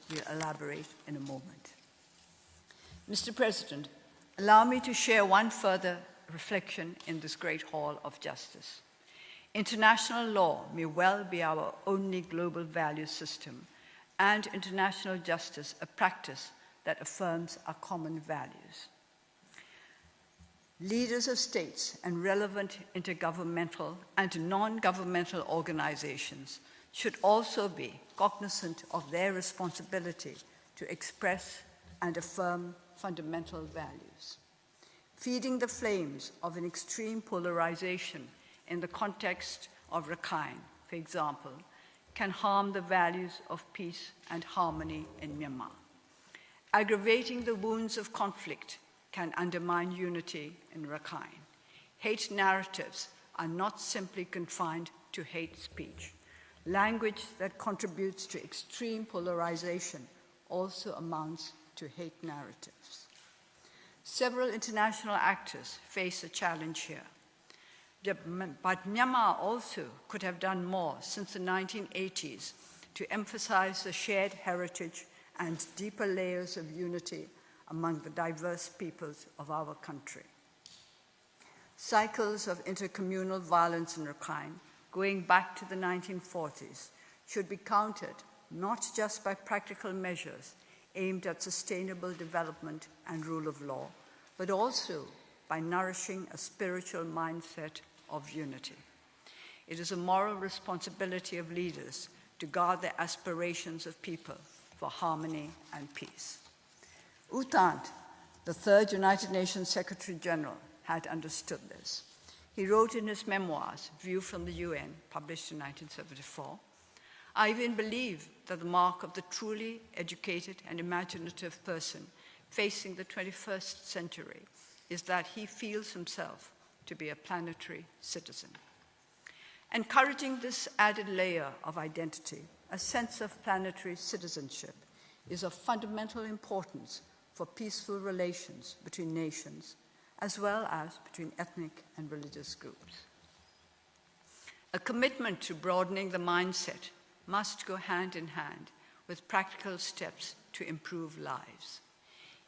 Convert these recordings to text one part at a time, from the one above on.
will elaborate in a moment. Mr. President, allow me to share one further reflection in this great hall of justice. International law may well be our only global value system, and international justice a practice that affirms our common values. Leaders of states and relevant intergovernmental and non-governmental organizations should also be cognizant of their responsibility to express and affirm fundamental values. Feeding the flames of an extreme polarization in the context of Rakhine, for example, can harm the values of peace and harmony in Myanmar. Aggravating the wounds of conflict can undermine unity in Rakhine. Hate narratives are not simply confined to hate speech. Language that contributes to extreme polarization also amounts to hate narratives. Several international actors face a challenge here. But Myanmar also could have done more since the 1980s to emphasize the shared heritage and deeper layers of unity among the diverse peoples of our country. Cycles of intercommunal violence in Rakhine, going back to the 1940s, should be countered not just by practical measures aimed at sustainable development and rule of law, but also by nourishing a spiritual mindset of unity. It is a moral responsibility of leaders to guard the aspirations of people for harmony and peace. U Thant, the third United Nations Secretary General, had understood this. He wrote in his memoirs, View from the UN, published in 1974, I even believe that the mark of the truly educated and imaginative person facing the 21st century is that he feels himself to be a planetary citizen. Encouraging this added layer of identity, a sense of planetary citizenship, is of fundamental importance for peaceful relations between nations, as well as between ethnic and religious groups. A commitment to broadening the mindset must go hand in hand with practical steps to improve lives.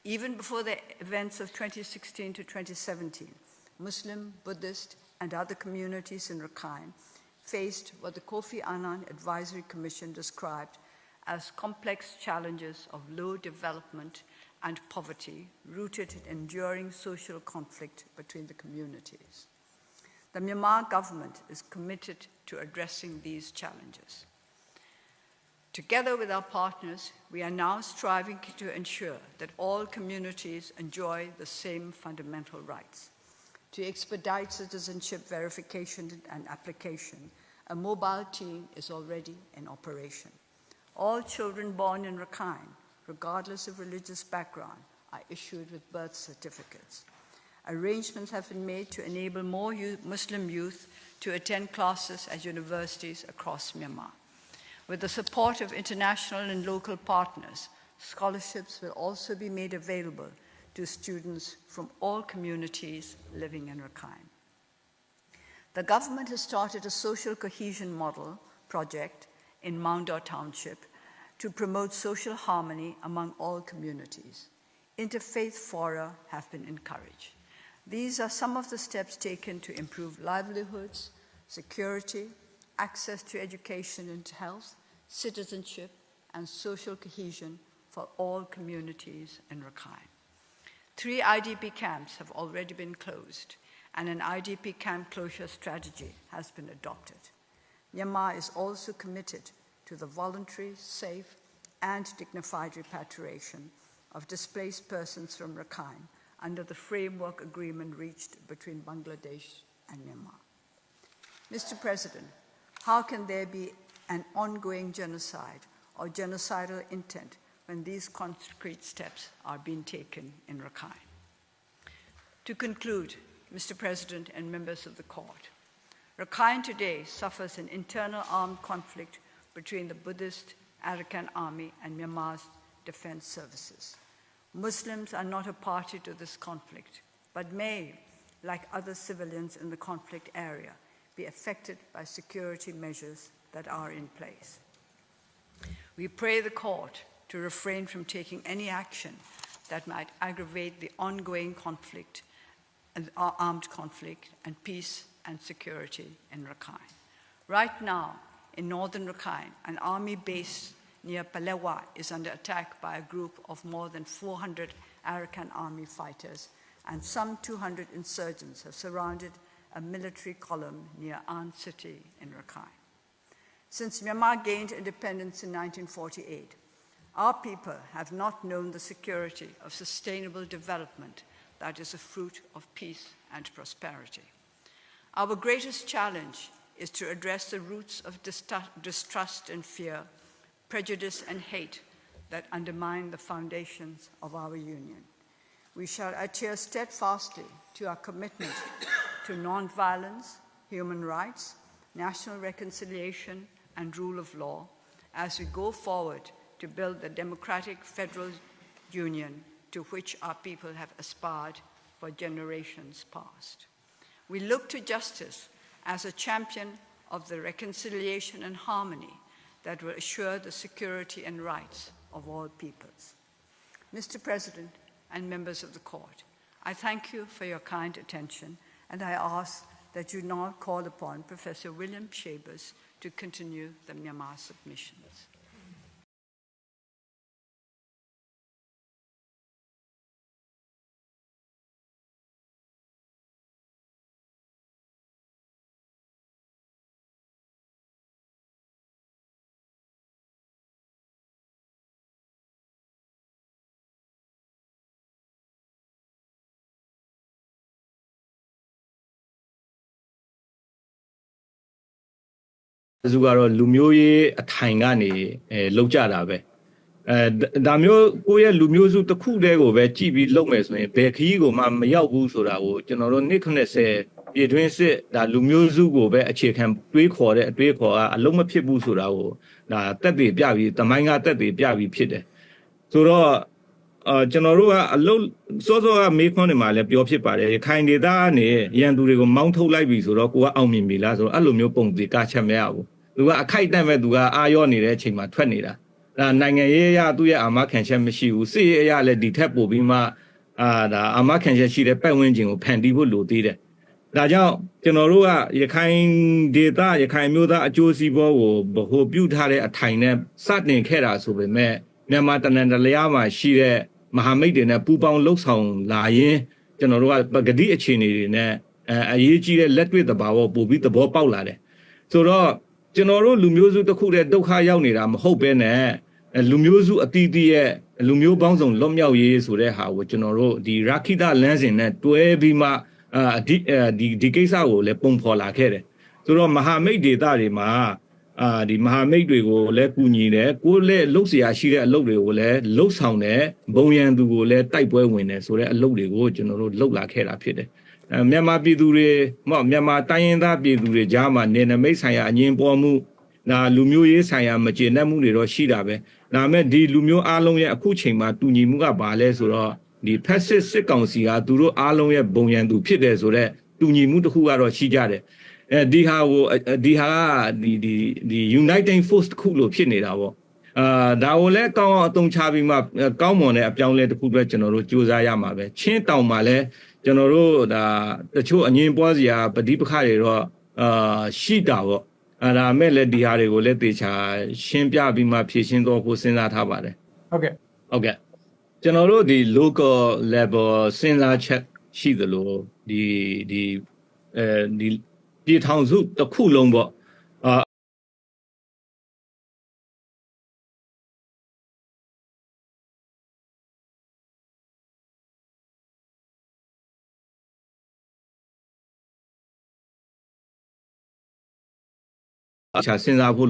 Even before the events of 2016 to 2017, Muslim, Buddhist, and other communities in Rakhine faced what the Kofi Annan Advisory Commission described as complex challenges of low development and poverty rooted in enduring social conflict between the communities. The Myanmar government is committed to addressing these challenges. Together with our partners, we are now striving to ensure that all communities enjoy the same fundamental rights. To expedite citizenship verification and application, a mobile team is already in operation. All children born in Rakhine, regardless of religious background, are issued with birth certificates. Arrangements have been made to enable more Muslim youth to attend classes at universities across Myanmar. With the support of international and local partners, scholarships will also be made available to students from all communities living in Rakhine. The government has started a social cohesion model project in Maungdaw Township to promote social harmony among all communities. Interfaith fora have been encouraged. These are some of the steps taken to improve livelihoods, security, access to education and health, citizenship, and social cohesion for all communities in Rakhine. 3 IDP camps have already been closed, and an IDP camp closure strategy has been adopted. Myanmar is also committed to the voluntary, safe, and dignified repatriation of displaced persons from Rakhine under the framework agreement reached between Bangladesh and Myanmar. Mr. President, how can there be an ongoing genocide or genocidal intent when these concrete steps are being taken in Rakhine? To conclude, Mr. President and members of the court, Rakhine today suffers an internal armed conflict between the Buddhist Arakan Army and Myanmar's defense services. Muslims are not a party to this conflict, but may, like other civilians in the conflict area, be affected by security measures that are in place. We pray the court to refrain from taking any action that might aggravate the ongoing conflict, armed conflict, and peace and security in Rakhine. Right now, in northern Rakhine, an army base near Palewa is under attack by a group of more than 400 Arakan army fighters, and some 200 insurgents have surrounded a military column near An City in Rakhine. Since Myanmar gained independence in 1948, our people have not known the security of sustainable development that is a fruit of peace and prosperity. Our greatest challenge is to address the roots of distrust and fear, prejudice and hate that undermine the foundations of our union. We shall adhere steadfastly to our commitment to nonviolence, human rights, national reconciliation, and rule of law as we go forward to build the democratic federal union to which our people have aspired for generations past. We look to justice as a champion of the reconciliation and harmony that will assure the security and rights of all peoples. Mr. President and members of the court, I thank you for your kind attention, and I ask that you now call upon Professor William Schabas to continue the Myanmar submissions. Zugaro Lumioye a Tangani, Lojarabe. Damio, Goya Lumiozu, the cool lego, where GB Lomes, Bekigo, Mam Yabu, Sorao, General Nicholas, between say that Lumiozu go where a chicken, 3/4, 3/4, a Loma Pibu Sorao, that the Biavi, the Manga, that the Biavi Pide. So, General, a low sort of make on the Male, Biopipare, kind of Dane, Yandurigo, Mount Libraries, or Aumi Milas, or Alumio Pong, the Gachameo. A kite never do Ioni Rechima 20. Nanga do ya Amakan Shamishi, who see a let the tapo bima, the Amakan she the penwinging or Pandibu did it. Raja, General, you kind data, you kind muda, Josie Bow, Boho Butare, a tiny, Satin Kera, so we met, Namatan and the Leama, she Mohammed and a Pupon looks on, Laye, General Bagadi Chini, a yeji let with the bow, Bobby the Bopalade. So, General Lumiozu the Kuda Doka Yauni, I'm hoping, Lumiozu a TD, Lumio Bounds on Lomyao years with how General, the Rakida Lansin, Tuebima, the Kesao, Le Pompola Kere. So, Mohammed de Darima, the Mohammed will let Puni there, go let Lucia, she let Lode, low sound there, Boyan do let type well winner, so that Lode go, General Lola Kera Pide. Myanmar Bidure, Myanmar Tayenda Bidure Jama, Nena Mesaya, and Yimbomu, Na Lumio Saya, Majena Muni or Shidabe, Na met the Lumio Alonia Kuchima, Tunimuga Bales or the Passes Seconsia, Duro Alonia Boyan do Pides or Tunimutu who are Shijade. The Uniting Force Kulo Pinida. Daole Tom Chabima, Gaumon, a young lady who General Josayama, Chin Town Male. General, the two and Yimbosia, but deep carrier, she dao, and I may let the Harry let the Shimpia be my patient or who send that about it. Okay. General, the local level send that check, she the law, the town zoo, the cool lumber. Singapore,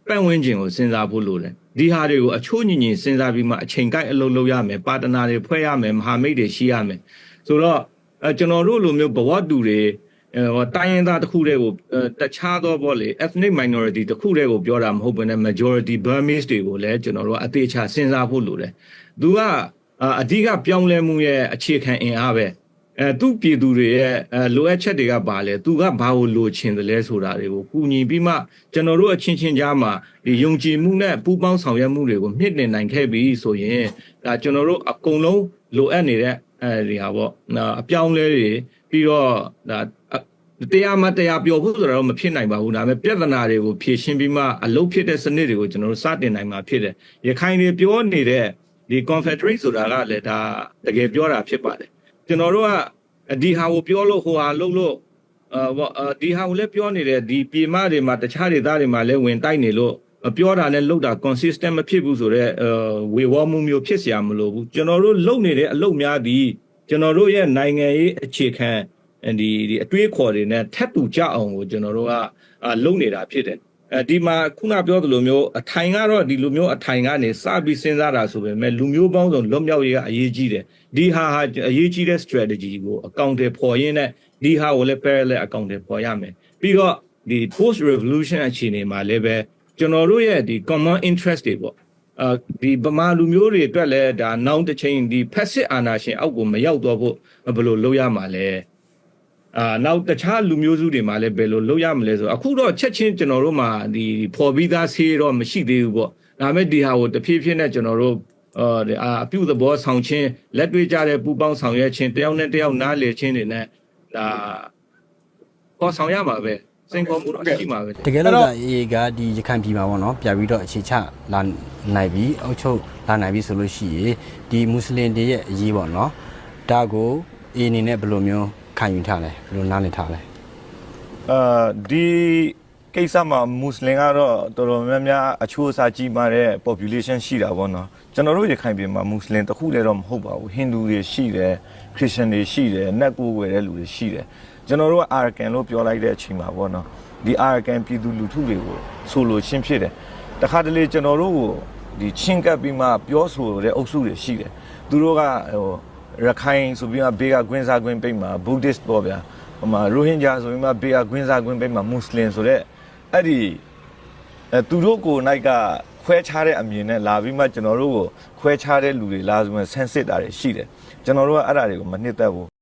Penwinging or Singapore. The Harry, a chuni, Singapore, Chinkai, Loyame, Patanari, Payame, Hamid, Shiame. So, General Lumio, but what do they? Tying that Kurego, the child of volley, ethnic minority, the Kurego, Bioram, hoping a majority Burmese, they will let General Atecha Singapore. Dua, a digger, young lemuye, a chicken in Ave. သူ့ပြည်သူတွေရဲ့လိုအပ်ချက်တွေကဘာလဲသူကဘာကိုလိုချင်တယ်လဲဆိုတာတွေကိုကူညီပြီးမှကျွန်တော်တို့အချင်းချင်းကြားမှာဒီယုံကြည်မှုနဲ့ပူးပေါင်းဆောင်ရွက်မှုတွေကိုမြင့်တင်နိုင်ခဲ့ပြီဆိုရင်ဒါကျွန်တော်တို့အကုန်လုံးလိုအပ်နေတဲ့ဒီဟာပေါ့အပြောင်းလဲတွေပြီးတော့ဒါတရားမှတရားပြောဖို့ဆိုတော့မဖြစ်နိုင်ပါဘူးဒါပေမဲ့ပြဿနာတွေကိုဖြေရှင်းပြီးမှအလုပ်ဖြစ်တဲ့စနစ်တွေကိုကျွန်တော်တို့စတင်နိုင်မှာဖြစ်တယ်ရခိုင်တွေပြောနေတဲ့ဒီ confederate ဆိုတာကလည်းဒါတကယ်ပြောတာဖြစ်ပါတယ်ကျွန်တော်တို့ကဒီဟာကိုပြောလို့ဟိုဟာလုပ်လို့ဒီဟာကိုလည်းပြောနေတယ်ဒီပြည်မတွေမှာတခြားဒေသတွေမှာလည်းဝင်တိုက်နေလို့ပြောတာနဲ့လုပ်တာ consistent မဖြစ်ဘူးဆိုတော့ဝေဝါမှုမျိုးဖြစ်เสียမလို့ဘူးကျွန်တော်တို့လုပ်နေတဲ့အလုပ်များဒီကျွန်တော်တို့ရဲ့နိုင်ငံရေးအခြေခံဒီအတွေးခေါ်တွေနဲ့ထပ်တူကြအောင်ကိုကျွန်တော်တို့ကလုပ်နေတာဖြစ်တယ်ဒီမှာခုနပြောသလိုမျိုးအထိုင်ကတော့ဒီလိုမျိုးအထိုင်ကနေစပြီးစဉ်းစားတာဆိုပေမဲ့လူမျိုးပေါင်းစုံလွတ်မြောက်ရေးကအရေးကြီးတယ်ဒီဟာအရေးကြီးတဲ့ strategy ကိုအကောင့်တွေပေါ်ရင်းနဲ့ဒီဟာကိုလည်း parallel အကောင့်တွေပေါ်ရမယ်ပြီးတော့ဒီ post revolution အခြေအနေမှာလည်းပဲကျွန်တော်တို့ရဲ့ဒီ common interest တွေပေါ့ဒီဗမာလူမျိုးတွေအတွက်လည်းဒါနောက်တစ်ချိန်ဒီ passive အာဏာရှင်အောက်ကိုမရောက်တော့ဖို့ဘယ်လိုလုပ်ရမှာလဲနောက်တခြားလူမျိုးစုတွေမှာလည်းဘယ်လိုလုပ်ရမလဲဆိုအခုတော့ချက်ချင်းကျွန်တော်တို့မှာဒီဖော်ပြီးသားဆေးတော့မရှိသေးဘူးပေါ့ဒါပေမဲ့ဒီဟာကိုတဖြည်းဖြည်းနဲ့ကျွန်တော်တို့အပြုသဘောဆောင်ခြင်းလက်တွေ့ကြတဲ့ပူပေါင်းဆောင်ရွက်ခြင်းတယောက်နဲ့တယောက်နားလည်ခြင်းတွေနဲ့ဒါပေါ်ဆောင်ရမှာပဲစိန်ခေါ်မှုတော့ရှိမှာပဲတကယ်လို့ဒါအေကဒီရခိုင်ပြည်မှာပေါ့နော်ပြပြီးတော့အခြေချလာနိုင်ပြီးအုပ်ချုပ်လာနိုင်ပြီးဆိုလို့ရှိရင်ဒီမွတ်စလင်တွေရဲ့အရေးပေါ့နော်ဒါကိုအေအနေနဲ့ဘယ်လိုမျိုးခံယူထားလဲဘယ်လိုနားလည်ထားလဲဒီကိစ္စမှာမွတ်စလင်ကတော့တော်တော်များများအချိုးအစားကြီးမားတဲ့ population ရှိတာပေါ့နော်ကျွန်တော်တို့ရခိုင်ပြည်မှာမွတ်စလင်တခုလည်းတော့မဟုတ်ပါဘူးဟိန္ဒူတွေရှိတယ်ခရစ်ယာန်တွေရှိတယ်နတ်ကိုဝယ်တဲ့လူတွေရှိတယ်ကျွန်တော်တို့ကအာရကန်လို့ပြောလိုက်တဲ့အချိန်မှာပေါ့နော်ဒီအာရကန်ပြည်သူလူထုတွေကိုဆိုလိုရှင်းဖြစ်တယ်တခါတလေကျွန်တော်တို့ကိုဒီချင်းကပ်ပြီးမှပြောဆိုတဲ့အုပ်စုတွေရှိတယ်သူတို့ကရခိုင်ဆိုပြီးမှဘေးကကွင်းစားကွင်းပိတ်မှာ Buddhist ပေါ့ဗျာဟိုမှာရိုဟင်ဂျာဆိုပြီးမှဘေးကကွင်းစားကွင်းပိတ်မှာမွတ်စလင်ဆိုတဲ့အဲ့ဒီသူတို့ကိုနိုင်ကခွဲခြားတဲ့အမြင်နဲ့လာပြီးမှကျွန်တော်တို့ကိုခွဲခြားတဲ့လူတွေလာဆိုမှဆန်းစစ်တာတွေရှိတယ်ကျွန်တော်တို့ကအဲ့ဒါတွေကိုမနှစ်သက်ဘူး